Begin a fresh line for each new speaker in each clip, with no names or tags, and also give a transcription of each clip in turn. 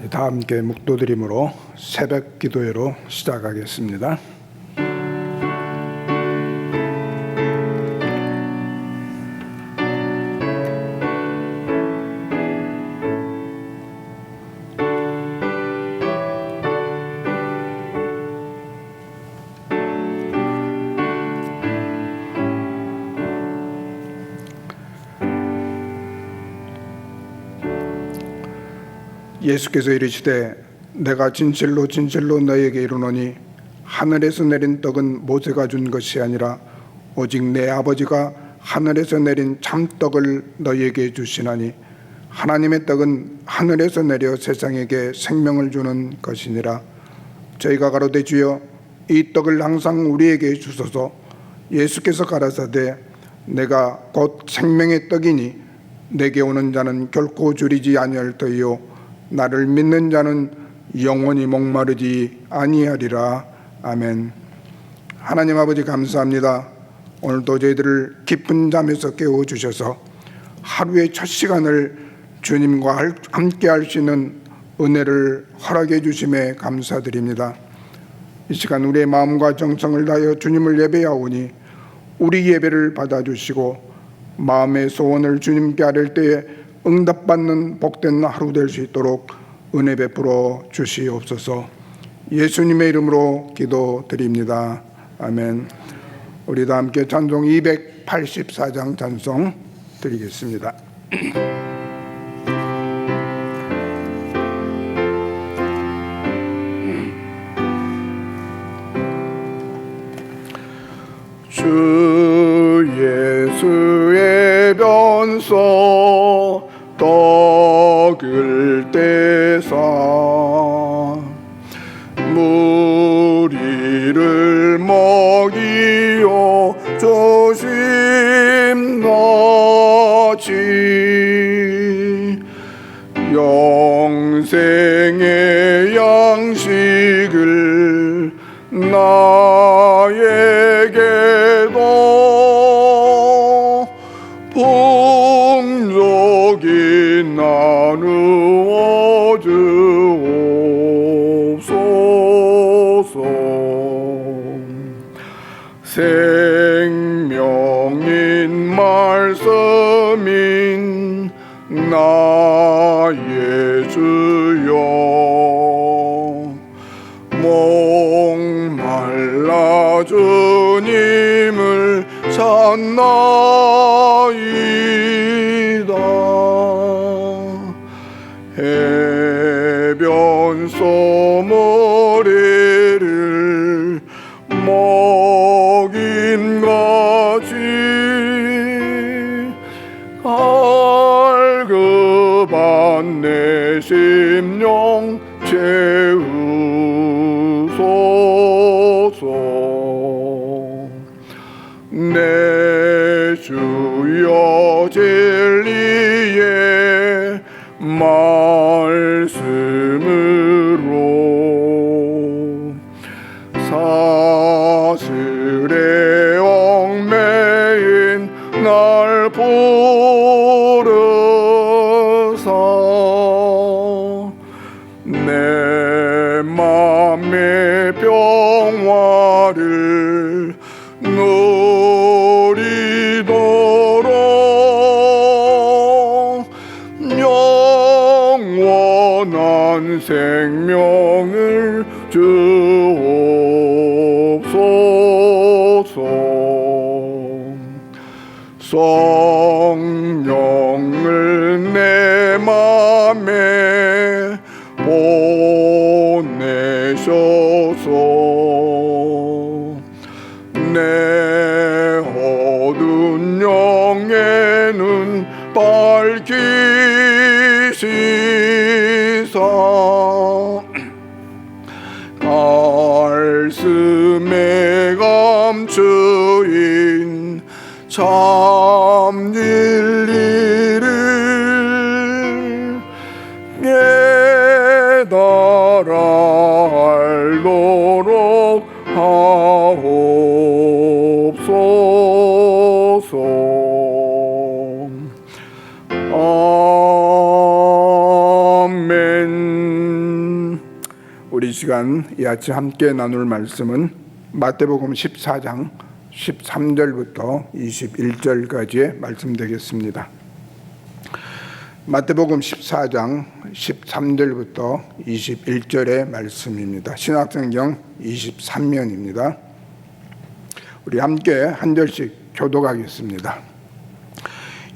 다 함께 묵도드림으로 새벽 기도회로 시작하겠습니다. 예수께서 이르시되 내가 진실로 진실로 너희에게 이르노니 하늘에서 내린 떡은 모세가 준 것이 아니라 오직 내 아버지가 하늘에서 내린 참떡을 너희에게 주시나니 하나님의 떡은 하늘에서 내려 세상에게 생명을 주는 것이니라. 저희가 가로되 주여 이 떡을 항상 우리에게 주소서. 예수께서 가라사대 내가 곧 생명의 떡이니 내게 오는 자는 결코 줄이지 아니할 터이요 나를 믿는 자는 영원히 목마르지 아니하리라. 아멘. 하나님 아버지 감사합니다. 오늘도 저희들을 깊은 잠에서 깨워주셔서 하루의 첫 시간을 주님과 함께 할 수 있는 은혜를 허락해 주심에 감사드립니다. 이 시간 우리의 마음과 정성을 다하여 주님을 예배하오니 우리 예배를 받아주시고 마음의 소원을 주님께 아뢰을 때에 응답받는 복된 하루 될 수 있도록 은혜 베풀어 주시옵소서. 예수님의 이름으로 기도드립니다. 아멘. 우리 다 함께 찬송 284장 찬송 드리겠습니다. 주 예수의 변소 떡을 떼사 무리를 먹이어 조심하지 영생의 양식을 나에게도 풍족히 나누어 주옵소서. 생명인 말씀인 나의 주여 목말라 주님을 찾나이다. 해변소 모래를 먹임같이 갈급한 내 심령 채우소서. 내 주여 진리의 말씀으로 사슬에 얽매인 날 부르사 내 맘의 평화를 누리도록 영원한 생명을 주옵소서. 성령을 내 맘에 보내셔서 내 어두운 영에는 밝히시사 말씀에 감추인 참 진리를 깨달아 알도록 하옵소서. 아멘. 우리 시간 이 아침 함께 나눌 말씀은 마태복음 14장 13절부터 21절까지의 말씀 되겠습니다. 마태복음 14장 13절부터 21절의 말씀입니다. 신약성경 23면입니다. 우리 함께 한 절씩 교독하겠습니다.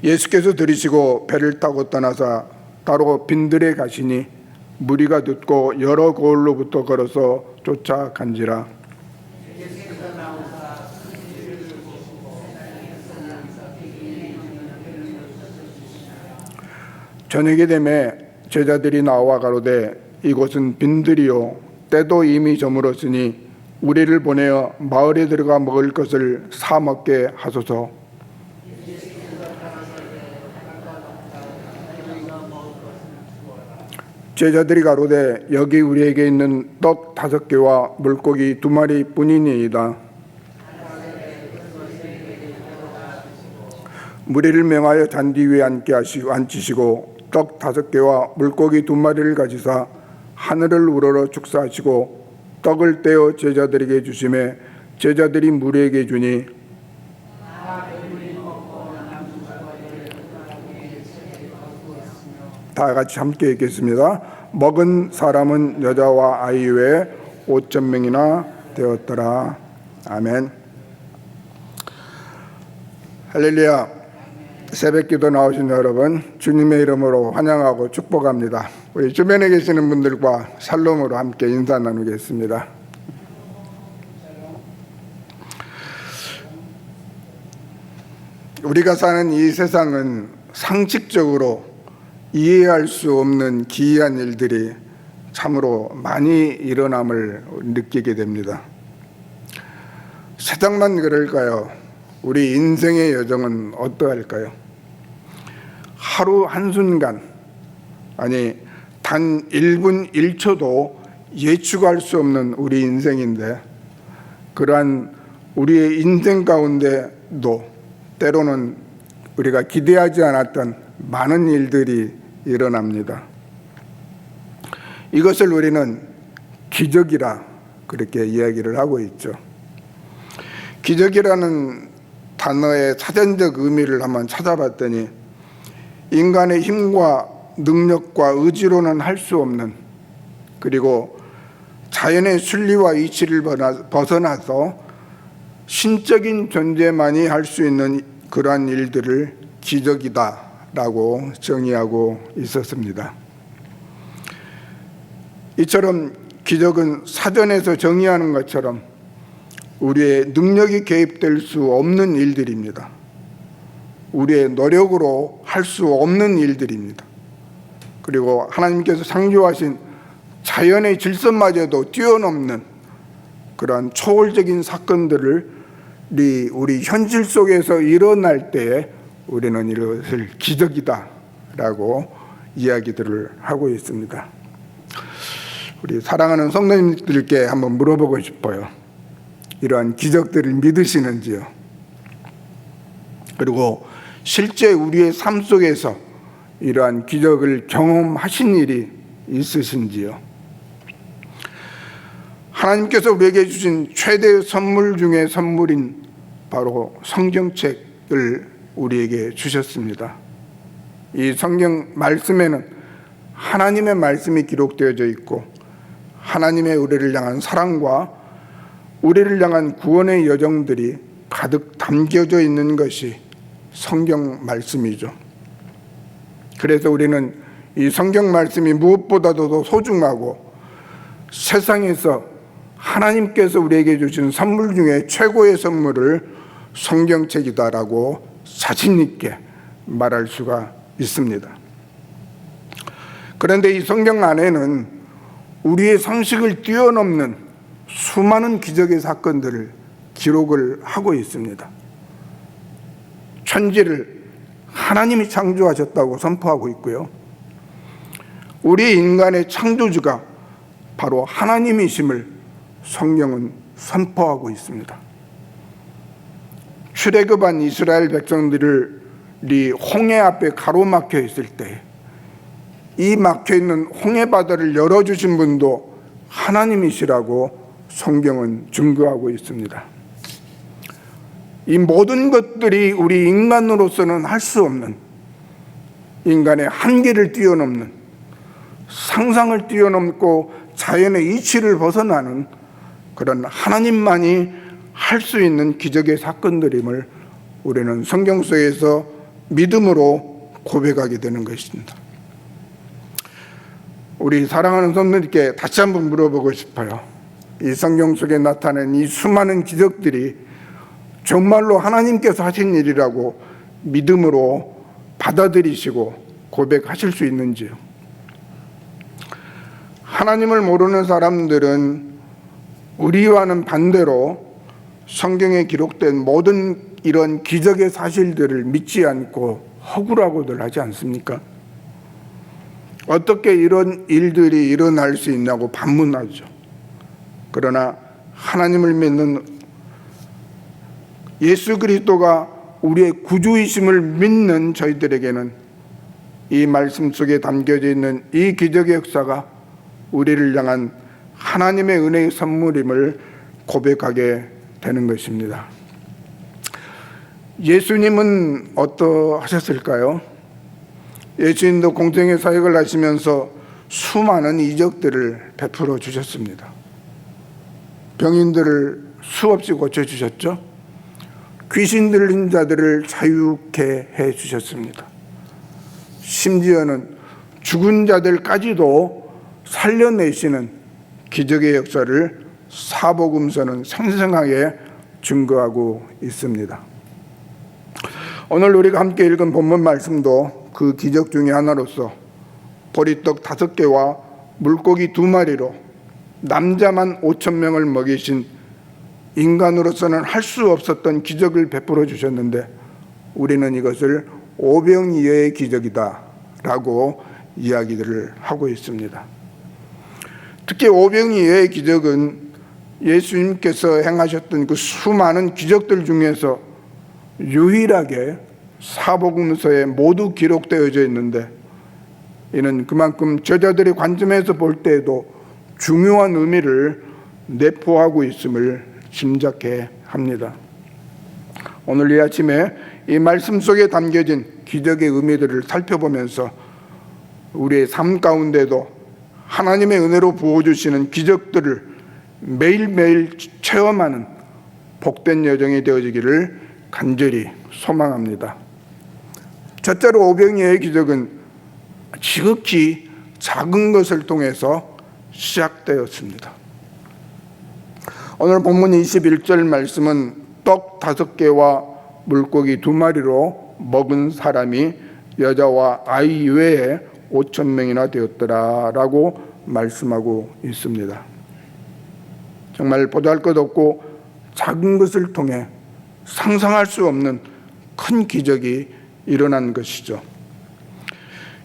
예수께서 들이시고 배를 타고 떠나사 따로 빈들에 가시니 무리가 듣고 여러 고을로부터 걸어서 쫓아간지라. 저녁이 되매 제자들이 나와 가로되 이곳은 빈들이요 때도 이미 저물었으니 우리를 보내어 마을에 들어가 먹을 것을 사 먹게 하소서. 제자들이 가로되 여기 우리에게 있는 떡 5개와 물고기 2마리 뿐이니이다. 무리를 명하여 잔디 위에 앉히시고 떡 5개와 물고기 2마리를 가지사 하늘을 우러러 축사하시고 떡을 떼어 제자들에게 주시매 제자들이 무리에게 주니 다 같이 함께 읽겠습니다. 먹은 사람은 여자와 아이 외에 5,000명이나 되었더라. 아멘. 할렐루야. 새벽기도 나오신 여러분 주님의 이름으로 환영하고 축복합니다. 우리 주변에 계시는 분들과 샬롬으로 함께 인사 나누겠습니다. 우리가 사는 이 세상은 상식적으로 이해할 수 없는 기이한 일들이 참으로 많이 일어남을 느끼게 됩니다. 세상만 그럴까요? 우리 인생의 여정은 어떠할까요? 하루 한순간, 아니 단 1분 1초도 예측할 수 없는 우리 인생인데 그러한 우리의 인생 가운데도 때로는 우리가 기대하지 않았던 많은 일들이 일어납니다. 이것을 우리는 기적이라 그렇게 이야기를 하고 있죠. 기적이라는 단어의 사전적 의미를 한번 찾아봤더니 인간의 힘과 능력과 의지로는 할 수 없는, 그리고 자연의 순리와 이치를 벗어나서 신적인 존재만이 할 수 있는 그러한 일들을 기적이다 라고 정의하고 있었습니다. 이처럼 기적은 사전에서 정의하는 것처럼 우리의 능력이 개입될 수 없는 일들입니다. 우리의 노력으로 할 수 없는 일들입니다. 그리고 하나님께서 창조하신 자연의 질서마저도 뛰어넘는 그러한 초월적인 사건들이 우리 현실 속에서 일어날 때에 우리는 이것을 기적이다라고 이야기들을 하고 있습니다. 우리 사랑하는 성도님들께 한번 물어보고 싶어요. 이러한 기적들을 믿으시는지요? 그리고 실제 우리의 삶 속에서 이러한 기적을 경험하신 일이 있으신지요? 하나님께서 우리에게 주신 최대의 선물 중에 선물인 바로 성경책을 우리에게 주셨습니다. 이 성경 말씀에는 하나님의 말씀이 기록되어져 있고 하나님의 우리를 향한 사랑과 우리를 향한 구원의 여정들이 가득 담겨져 있는 것이 성경 말씀이죠. 그래서 우리는 이 성경 말씀이 무엇보다도 더 소중하고 세상에서 하나님께서 우리에게 주신 선물 중에 최고의 선물을 성경책이다라고 자신 있게 말할 수가 있습니다. 그런데 이 성경 안에는 우리의 상식을 뛰어넘는 수많은 기적의 사건들을 기록을 하고 있습니다. 천지를 하나님이 창조하셨다고 선포하고 있고요. 우리 인간의 창조주가 바로 하나님이심을 성경은 선포하고 있습니다. 출애굽한 이스라엘 백성들이 홍해 앞에 가로막혀 있을 때 이 막혀 있는 홍해 바다를 열어주신 분도 하나님이시라고 성경은 증거하고 있습니다. 이 모든 것들이 우리 인간으로서는 할 수 없는, 인간의 한계를 뛰어넘는, 상상을 뛰어넘고 자연의 이치를 벗어나는 그런 하나님만이 할 수 있는 기적의 사건들임을 우리는 성경 속에서 믿음으로 고백하게 되는 것입니다. 우리 사랑하는 성도님께 다시 한번 물어보고 싶어요. 이 성경 속에 나타난 이 수많은 기적들이 정말로 하나님께서 하신 일이라고 믿음으로 받아들이시고 고백하실 수 있는지요? 하나님을 모르는 사람들은 우리와는 반대로 성경에 기록된 모든 이런 기적의 사실들을 믿지 않고 허구라고들 하지 않습니까? 어떻게 이런 일들이 일어날 수 있냐고 반문하죠. 그러나 하나님을 믿는 예수 그리스도가 우리의 구주이심을 믿는 저희들에게는 이 말씀 속에 담겨져 있는 이 기적의 역사가 우리를 향한 하나님의 은혜의 선물임을 고백하게 되는 것입니다. 예수님은 어떠하셨을까요? 예수님도 공생의 사역을 하시면서 수많은 이적들을 베풀어 주셨습니다. 병인들을 수없이 고쳐주셨죠. 귀신 들린 자들을 자유케 해주셨습니다. 심지어는 죽은 자들까지도 살려내시는 기적의 역사를 사복음서는 생생하게 증거하고 있습니다. 오늘 우리가 함께 읽은 본문 말씀도 그 기적 중에 하나로서 보리떡 5개와 물고기 2마리로 남자만 5,000명을 먹이신 인간으로서는 할 수 없었던 기적을 베풀어 주셨는데 우리는 이것을 오병이어의 기적이다 라고 이야기들을 하고 있습니다. 특히 오병이어의 기적은 예수님께서 행하셨던 그 수많은 기적들 중에서 유일하게 사복음서에 모두 기록되어져 있는데 이는 그만큼 저자들의 관점에서 볼 때에도 중요한 의미를 내포하고 있음을 짐작해 합니다. 오늘 이 아침에 이 말씀 속에 담겨진 기적의 의미들을 살펴보면서 우리의 삶 가운데도 하나님의 은혜로 부어주시는 기적들을 매일매일 체험하는 복된 여정이 되어지기를 간절히 소망합니다. 첫째로 오병이어의 기적은 지극히 작은 것을 통해서 시작되었습니다. 오늘 본문 21절 말씀은 떡 5개와 물고기 2마리로 먹은 사람이 여자와 아이 외에 5,000명이나 되었더라라고 말씀하고 있습니다. 정말 보잘것없고 작은 것을 통해 상상할 수 없는 큰 기적이 일어난 것이죠.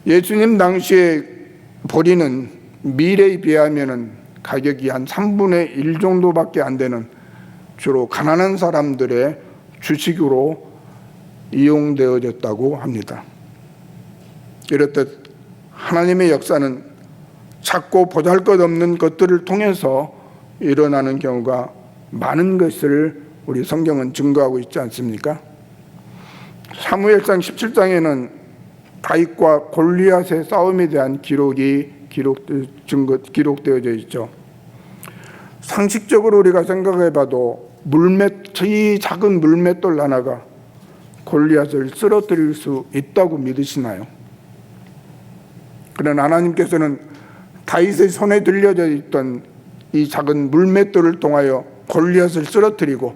예수님 당시에 보리는 밀에 비하면 가격이 한 3분의 1 정도밖에 안 되는 주로 가난한 사람들의 주식으로 이용되어졌다고 합니다. 이렇듯 하나님의 역사는 작고 보잘것없는 것들을 통해서 일어나는 경우가 많은 것을 우리 성경은 증거하고 있지 않습니까? 사무엘상 17장에는 다윗과 골리앗의 싸움에 대한 기록되어져 있죠. 상식적으로 우리가 생각해봐도 이 작은 물맷돌 하나가 골리앗을 쓰러뜨릴 수 있다고 믿으시나요? 그러나 하나님께서는 다윗의 손에 들려져 있던 이 작은 물맷돌을 통하여 골리앗을 쓰러뜨리고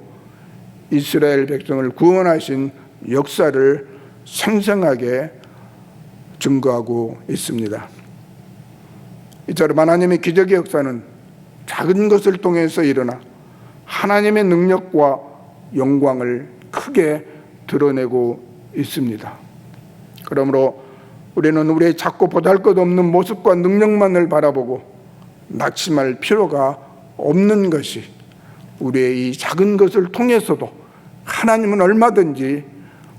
이스라엘 백성을 구원하신 역사를 생생하게 증거하고 있습니다. 이처럼 하나님의 기적의 역사는 작은 것을 통해서 일어나 하나님의 능력과 영광을 크게 드러내고 있습니다. 그러므로 우리는 우리의 작고 보잘것없는 모습과 능력만을 바라보고 낙심할 필요가 없는 것이 우리의 이 작은 것을 통해서도 하나님은 얼마든지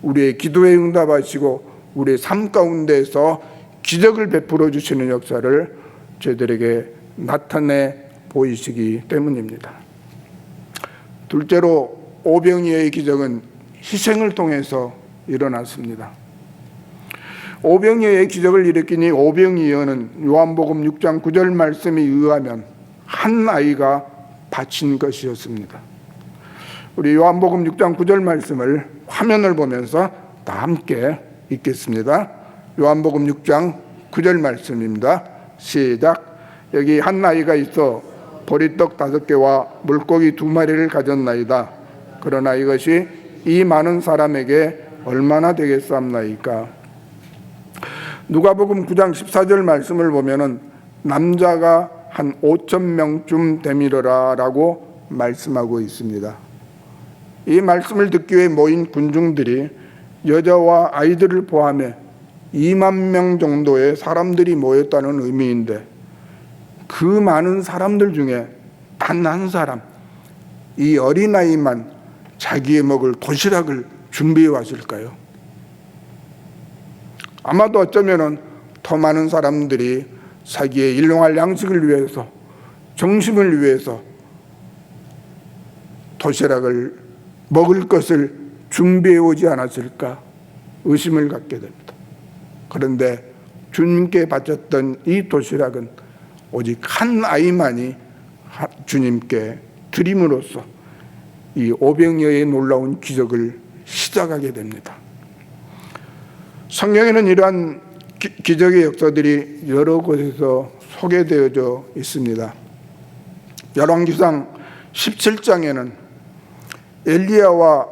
우리의 기도에 응답하시고 우리의 삶 가운데에서 기적을 베풀어 주시는 역사를 저희들에게 나타내 보이시기 때문입니다. 둘째로 오병이어의 기적은 희생을 통해서 일어났습니다. 오병이어의 기적을 일으키니 오병이어는 요한복음 6장 9절 말씀에 의하면 한 아이가 바친 것이었습니다. 우리 요한복음 6장 9절 말씀을 화면을 보면서 다 함께 읽겠습니다. 요한복음 6장 9절 말씀입니다. 시작. 여기 한 아이가 있어 보리떡 5개와 물고기 2마리를 가졌나이다. 그러나 이것이 이 많은 사람에게 얼마나 되겠사옵나이까. 누가복음 9장 14절 말씀을 보면은 남자가 한 5,000명쯤 되밀어라 라고 말씀하고 있습니다. 이 말씀을 듣기 위해 모인 군중들이 여자와 아이들을 포함해 2만 명 정도의 사람들이 모였다는 의미인데, 그 많은 사람들 중에 단 한 사람, 이 어린아이만 자기의 먹을 도시락을 준비해 왔을까요? 아마도 어쩌면은 더 많은 사람들이 자기의 일용할 양식을 위해서, 정심을 위해서 도시락을 먹을 것을 준비해 오지 않았을까 의심을 갖게 됩니다. 그런데 주님께 바쳤던 이 도시락은 오직 한 아이만이 주님께 드림으로써 이 오병이어의 놀라운 기적을 시작하게 됩니다. 성경에는 이러한 기적의 역사들이 여러 곳에서 소개되어져 있습니다. 열왕기상 17장에는 엘리야와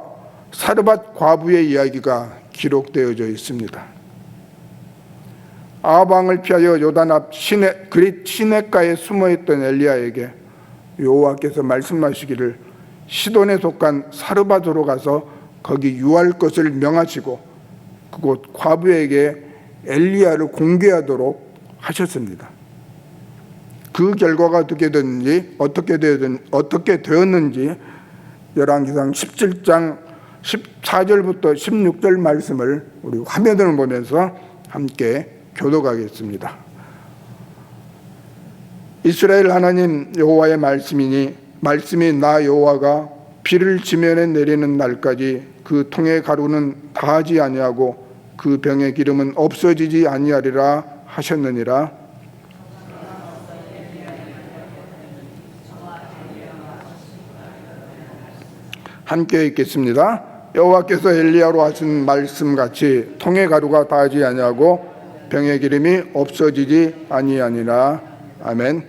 사르밧 과부의 이야기가 기록되어져 있습니다. 아합 왕을 피하여 요단 앞 그릿 시냇가에 숨어있던 엘리야에게 여호와께서 말씀하시기를 시돈에 속한 사르밧으로 가서 거기 유할 것을 명하시고 그곳 과부에게 엘리야를 공개하도록 하셨습니다. 그 결과가 어떻게 되었는지 열왕기상 17장 14절부터 16절 말씀을 우리 화면을 보면서 함께 교독하겠습니다. 이스라엘 하나님 여호와의 말씀이 나 여호와가 비를 지면에 내리는 날까지 그 통의 가루는 다하지 아니하고 그 병의 기름은 없어지지 아니하리라 하셨느니라. 함께 읽겠습니다. 여호와께서 엘리야로 하신 말씀같이 통의 가루가 다하지 아니하고 병의 기름이 없어지지 아니하니라. 아멘.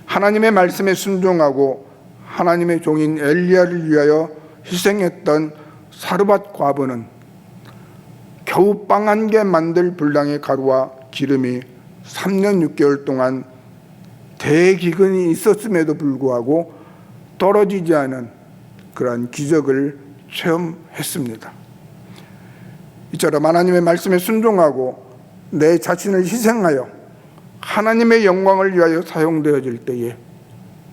하나님의 말씀에 순종하고 하나님의 종인 엘리야를 위하여 희생했던 사르밧 과부는 겨우 빵 한 개 만들 분량의 가루와 기름이 3년 6개월 동안 대기근이 있었음에도 불구하고 떨어지지 않은 그러한 기적을 체험했습니다. 이처럼 하나님의 말씀에 순종하고 내 자신을 희생하여 하나님의 영광을 위하여 사용되어질 때에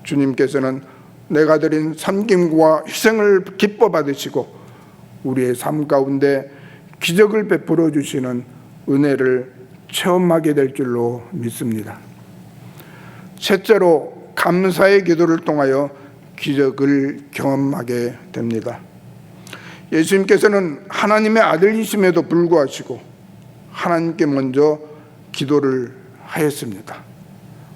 주님께서는 내가 드린 섬김과 희생을 기뻐 받으시고 우리의 삶 가운데 기적을 베풀어 주시는 은혜를 체험하게 될 줄로 믿습니다. 셋째로 감사의 기도를 통하여 기적을 경험하게 됩니다. 예수님께서는 하나님의 아들이심에도 불구하시고 하나님께 먼저 기도를 하였습니다.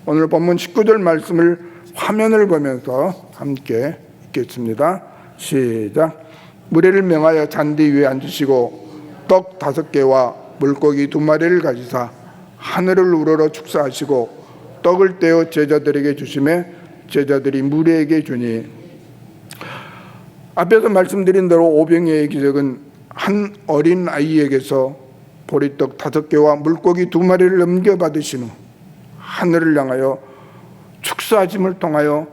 오늘 본문 19절 말씀을 화면을 보면서 함께 읽겠습니다. 시작. 무리를 명하여 잔디 위에 앉으시고 떡 5개와 물고기 2마리를 가지사 하늘을 우러러 축사하시고 떡을 떼어 제자들에게 주시매 제자들이 무리에게 주니. 앞에서 말씀드린 대로 오병이어의 기적은 한 어린 아이에게서 보리떡 5개와 물고기 2마리를 넘겨받으신 후 하늘을 향하여 축사하심을 통하여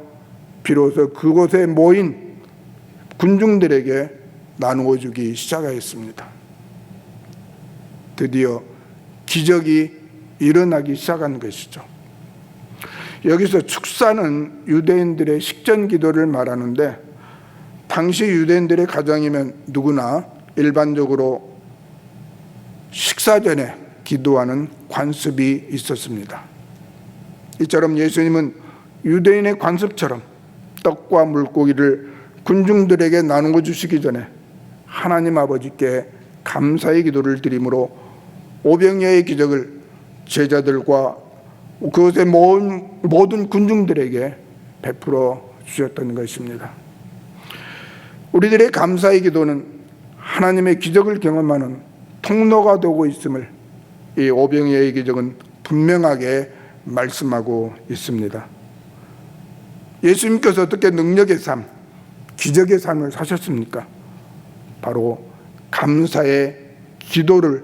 비로소 그곳에 모인 군중들에게 나누어 주기 시작하였습니다. 드디어 기적이 일어나기 시작한 것이죠. 여기서 축사는 유대인들의 식전 기도를 말하는데, 당시 유대인들의 가정이면 누구나 일반적으로 식사 전에 기도하는 관습이 있었습니다. 이처럼 예수님은 유대인의 관습처럼 떡과 물고기를 군중들에게 나누어 주시기 전에 하나님 아버지께 감사의 기도를 드림으로 오병이어의 기적을 제자들과 그것의 모든 군중들에게 베풀어 주셨던 것입니다. 우리들의 감사의 기도는 하나님의 기적을 경험하는 통로가 되고 있음을 이 오병이어의 기적은 분명하게 말씀하고 있습니다. 예수님께서 어떻게 능력의 삶, 기적의 삶을 사셨습니까? 바로 감사의 기도를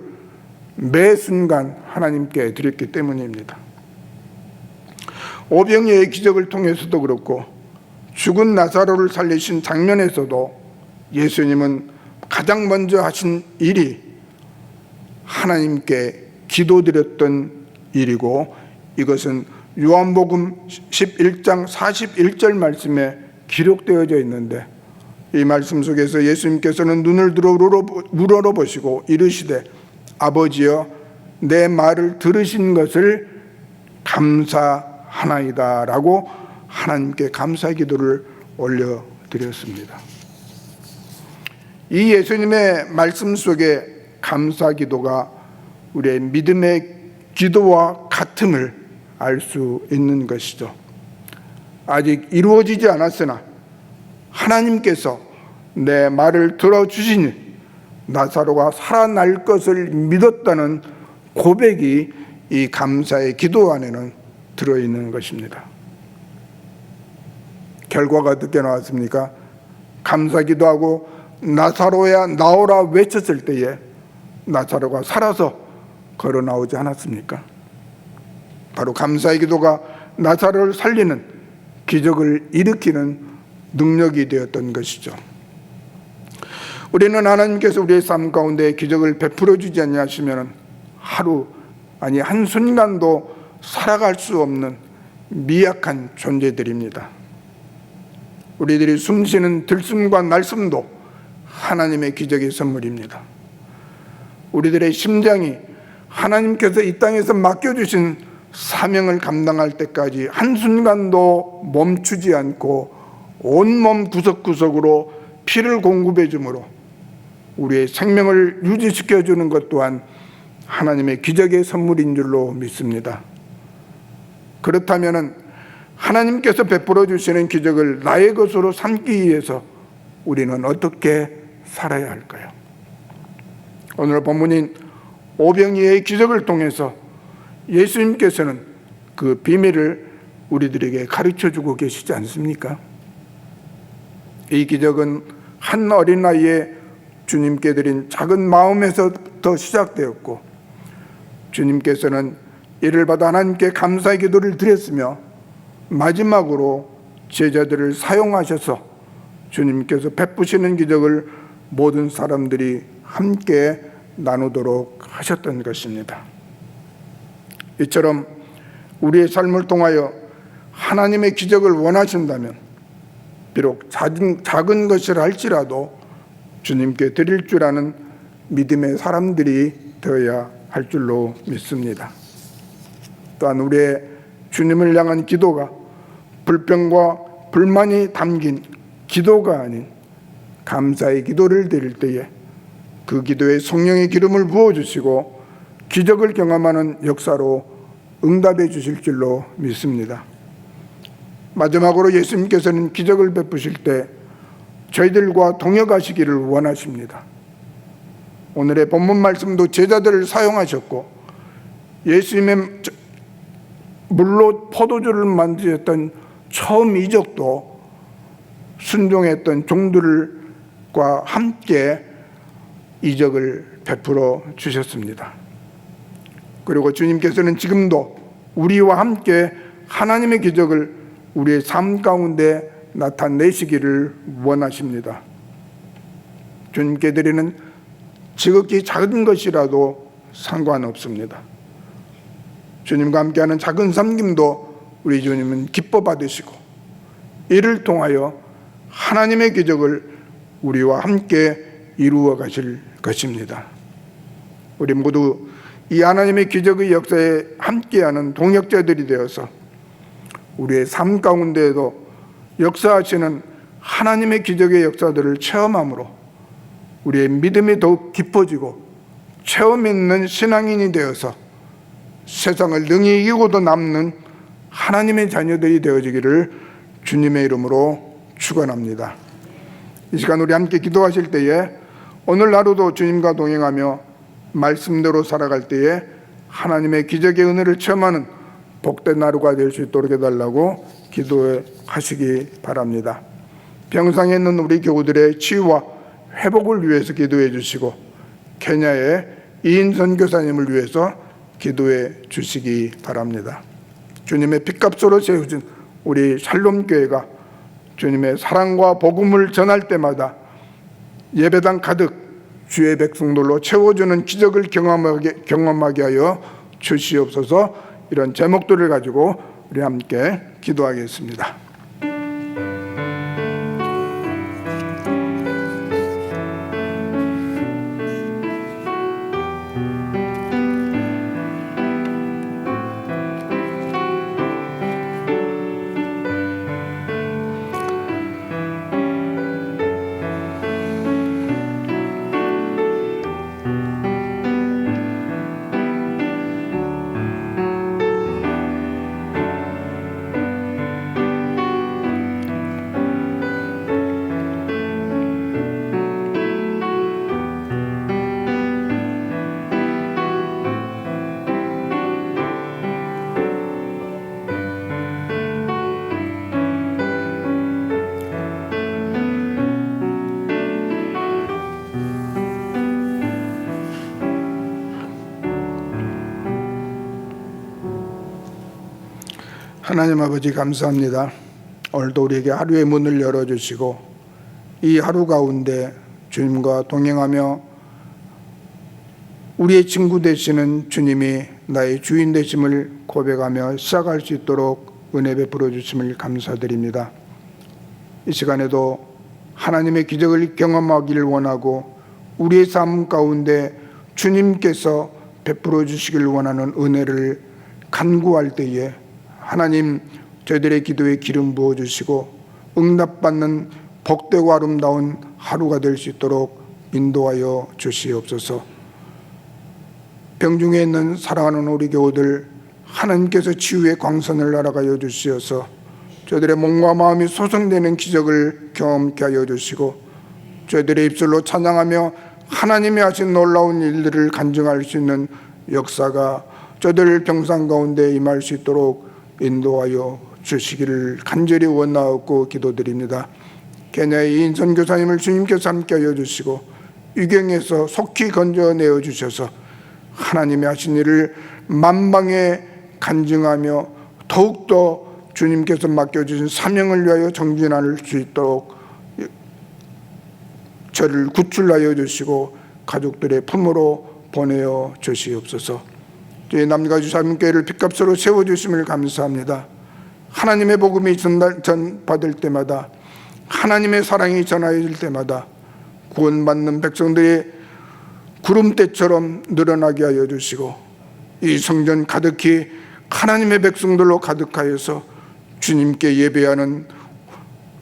매 순간 하나님께 드렸기 때문입니다. 오병이어의 기적을 통해서도 그렇고 죽은 나사로를 살리신 장면에서도 예수님은 가장 먼저 하신 일이 하나님께 기도드렸던 일이고, 이것은 요한복음 11장 41절 말씀에 기록되어져 있는데, 이 말씀 속에서 예수님께서는 눈을 들어 우러러보시고 이르시되 아버지여 내 말을 들으신 것을 감사하나이다 라고 하나님께 감사 기도를 올려드렸습니다. 이 예수님의 말씀 속에 감사 기도가 우리의 믿음의 기도와 같음을 알 수 있는 것이죠. 아직 이루어지지 않았으나 하나님께서 내 말을 들어주시니 나사로가 살아날 것을 믿었다는 고백이 이 감사의 기도 안에는 들어있는 것입니다. 결과가 어떻게 나왔습니까? 감사 기도하고 나사로야 나오라 외쳤을 때에 나사로가 살아서 걸어 나오지 않았습니까? 바로 감사의 기도가 나사로를 살리는 기적을 일으키는 능력이 되었던 것이죠. 우리는 하나님께서 우리의 삶 가운데 기적을 베풀어 주지 아니하시면 하루 아니 한순간도 살아갈 수 없는 미약한 존재들입니다. 우리들이 숨쉬는 들숨과 날숨도 하나님의 기적의 선물입니다. 우리들의 심장이 하나님께서 이 땅에서 맡겨주신 사명을 감당할 때까지 한순간도 멈추지 않고 온몸 구석구석으로 피를 공급해 주므로 우리의 생명을 유지시켜 주는 것 또한 하나님의 기적의 선물인 줄로 믿습니다. 그렇다면 하나님께서 베풀어 주시는 기적을 나의 것으로 삼기 위해서 우리는 어떻게 살아야 할까요? 오늘 본문인 오병이어의 기적을 통해서 예수님께서는 그 비밀을 우리들에게 가르쳐주고 계시지 않습니까? 이 기적은 한 어린 나이에 주님께 드린 작은 마음에서부터 시작되었고, 주님께서는 이를 받아 하나님께 감사의 기도를 드렸으며 마지막으로 제자들을 사용하셔서 주님께서 베푸시는 기적을 모든 사람들이 함께 나누도록 하셨던 것입니다. 이처럼 우리의 삶을 통하여 하나님의 기적을 원하신다면 비록 작은 것이라 할지라도 주님께 드릴 줄 아는 믿음의 사람들이 되어야 할 줄로 믿습니다. 또한 우리의 주님을 향한 기도가 불평과 불만이 담긴 기도가 아닌 감사의 기도를 드릴 때에 그 기도에 성령의 기름을 부어주시고 기적을 경험하는 역사로 응답해 주실 줄로 믿습니다. 마지막으로 예수님께서는 기적을 베푸실 때 저희들과 동역하시기를 원하십니다. 오늘의 본문 말씀도 제자들을 사용하셨고 예수님의 물로 포도주를 만드셨던 처음 이적도 순종했던 종들과 함께 이적을 베풀어 주셨습니다. 그리고 주님께서는 지금도 우리와 함께 하나님의 기적을 우리의 삶 가운데 나타내시기를 원하십니다. 주님께 드리는 지극히 작은 것이라도 상관없습니다. 주님과 함께하는 작은 섬김도 우리 주님은 기뻐 받으시고 이를 통하여 하나님의 기적을 우리와 함께 이루어 가실 것입니다. 우리 모두 이 하나님의 기적의 역사에 함께하는 동역자들이 되어서 우리의 삶 가운데에도 역사하시는 하나님의 기적의 역사들을 체험함으로 우리의 믿음이 더욱 깊어지고 체험 있는 신앙인이 되어서 세상을 능히 이기고도 남는 하나님의 자녀들이 되어지기를 주님의 이름으로 축원합니다. 이 시간 우리 함께 기도하실 때에 오늘 하루도 주님과 동행하며 말씀대로 살아갈 때에 하나님의 기적의 은혜를 체험하는 복된 하루가 될 수 있도록 해달라고 기도하시기 바랍니다. 병상에 있는 우리 교우들의 치유와 회복을 위해서 기도해 주시고 케냐의 이인 선교사님을 위해서 기도해 주시기 바랍니다. 주님의 핏값으로 세워진 우리 샬롬교회가 주님의 사랑과 복음을 전할 때마다 예배당 가득 주의 백성들로 채워주는 기적을 경험하게 하여 주시옵소서. 이런 제목들을 가지고 우리 함께 기도하겠습니다. 하나님 아버지 감사합니다. 오늘도 우리에게 하루의 문을 열어주시고 이 하루 가운데 주님과 동행하며 우리의 친구 되시는 주님이 나의 주인 되심을 고백하며 시작할 수 있도록 은혜 베풀어 주심을 감사드립니다. 이 시간에도 하나님의 기적을 경험하기를 원하고 우리의 삶 가운데 주님께서 베풀어 주시길 원하는 은혜를 간구할 때에 하나님 저희들의 기도에 기름 부어주시고 응답받는 복되고 아름다운 하루가 될 수 있도록 인도하여 주시옵소서. 병중에 있는 사랑하는 우리 교우들 하나님께서 치유의 광선을 날아가여 주시어서 저희들의 몸과 마음이 소성되는 기적을 경험케 하여 주시고 저희들의 입술로 찬양하며 하나님이 하신 놀라운 일들을 간증할 수 있는 역사가 저희들 병상 가운데 임할 수 있도록 인도하여 주시기를 간절히 원하옵고 기도드립니다. 케냐의 이인 선교사님을 주님께서 함께하여 주시고 위경에서 속히 건져내어 주셔서 하나님이 하신 일을 만방에 간증하며 더욱더 주님께서 맡겨주신 사명을 위하여 정진할 수 있도록 저를 구출하여 주시고 가족들의 품으로 보내어 주시옵소서. 저희 남가주사님교회를 핏값으로 세워주심을 감사합니다. 하나님의 복음이 전받을 때마다 하나님의 사랑이 전하여질 때마다 구원받는 백성들이 구름대처럼 늘어나게 하여 주시고 이 성전 가득히 하나님의 백성들로 가득하여서 주님께 예배하는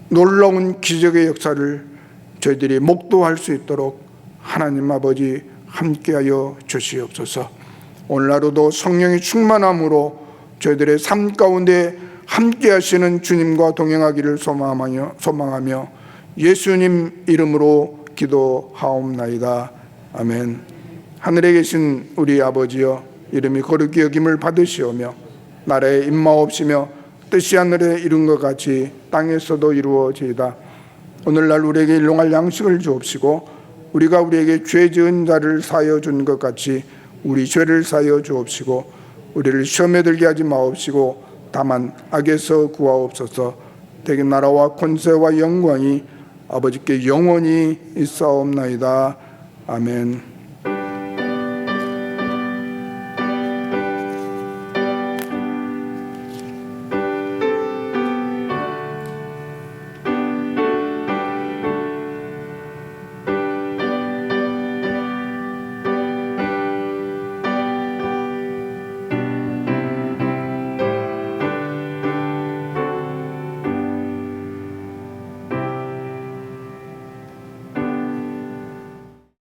놀라운 기적의 역사를 저희들이 목도할 수 있도록 하나님 아버지 함께하여 주시옵소서. 오늘 하루도 성령의 충만함으로 저희들의 삶 가운데 함께 하시는 주님과 동행하기를 소망하며 예수님 이름으로 기도하옵나이다. 아멘. 하늘에 계신 우리 아버지여, 이름이 거룩히 여김을 받으시오며 나라에 임마옵시며 뜻이 하늘에 이룬 것 같이 땅에서도 이루어지이다. 오늘날 우리에게 일용할 양식을 주옵시고 우리가 우리에게 죄 지은 자를 사하여 준 것 같이 우리 죄를 사하여 주옵시고 우리를 시험에 들게 하지 마옵시고 다만 악에서 구하옵소서. 대개 나라와 권세와 영광이 아버지께 영원히 있사옵나이다. 아멘.